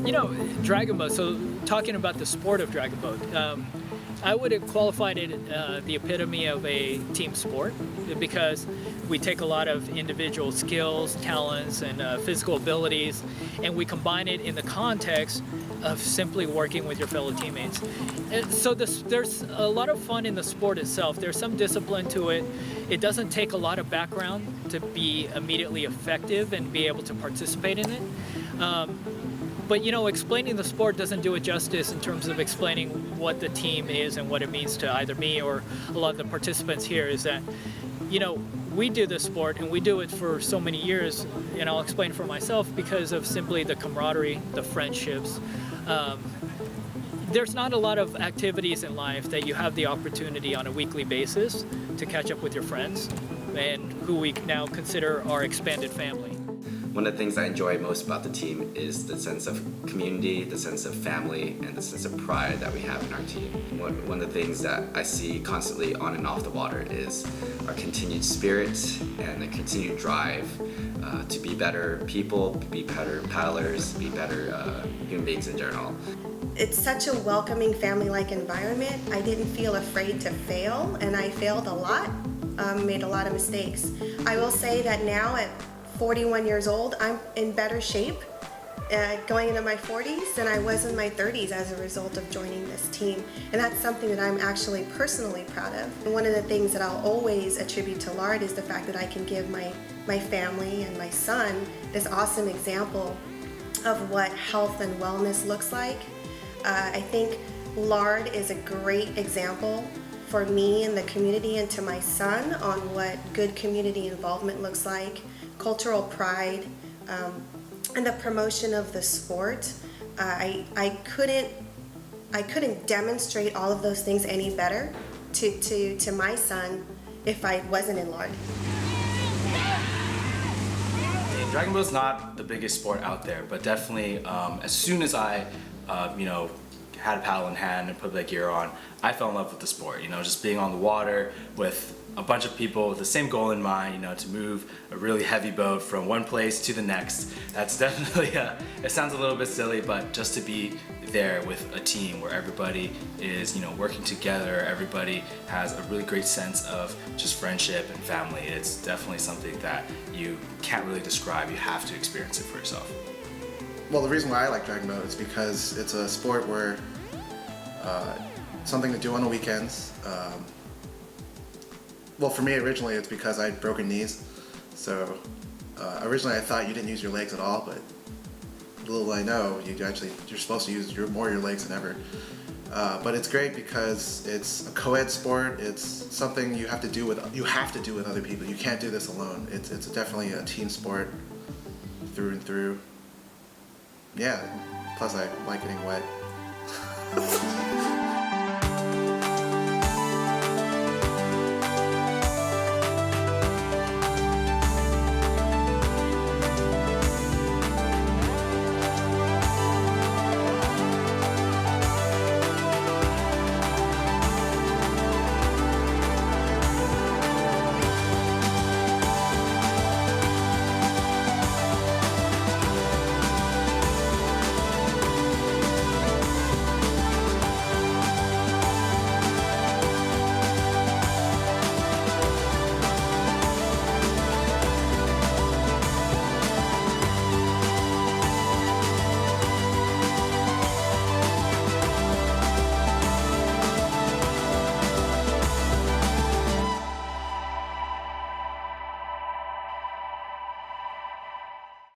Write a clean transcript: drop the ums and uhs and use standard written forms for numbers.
You know, Dragon Boat, so talking about the sport of Dragon Boat, I would have qualified it the epitome of a team sport because we take a lot of individual skills, talents, and physical abilities, and we combine it in the context of simply working with your fellow teammates. And so there's a lot of fun in the sport itself. There's some discipline to it. It doesn't take a lot of background to be immediately effective and be able to participate in it. But you know, explaining the sport doesn't do it justice in terms of explaining what the team is and what it means to either me or a lot of the participants here. Is that, you know, we do this sport and we do it for so many years, and I'll explain for myself, because of simply the camaraderie, the friendships. There's not a lot of activities in life that you have the opportunity on a weekly basis to catch up with your friends and who we now consider our expanded family. One of the things I enjoy most about the team is the sense of community, the sense of family, and the sense of pride that we have in our team. One of the things that I see constantly on and off the water is our continued spirit and the continued drive to be better people, be better paddlers, be better human beings in general. It's such a welcoming, family-like environment. I didn't feel afraid to fail, and I failed a lot, made a lot of mistakes. I will say that now at 41 years old, I'm in better shape going into my 40s than I was in my 30s as a result of joining this team. And that's something that I'm actually personally proud of. And one of the things that I'll always attribute to LARD is the fact that I can give my family and my son this awesome example of what health and wellness looks like. I think LARD is a great example for me and the community and to my son on what good community involvement looks like, cultural pride, and the promotion of the sport. I couldn't demonstrate all of those things any better to my son if I wasn't in LARD. Dragon Boat's not the biggest sport out there, but definitely as soon as I had a paddle in hand and put that gear on, I fell in love with the sport. You know, just being on the water with a bunch of people with the same goal in mind, you know, to move a really heavy boat from one place to the next. That's definitely, it sounds a little bit silly, but just to be there with a team where everybody is, you know, working together, everybody has a really great sense of just friendship and family. It's definitely something that you can't really describe. You have to experience it for yourself. Well, the reason why I like Dragon Boat is because it's a sport where something to do on the weekends. Well, for me originally it's because I had broken knees. So originally I thought you didn't use your legs at all, but little I know, you're supposed to use more your legs than ever. But it's great because it's a co-ed sport. It's something you have to do with other people. You can't do this alone. It's definitely a team sport through and through. Yeah, plus I like getting wet.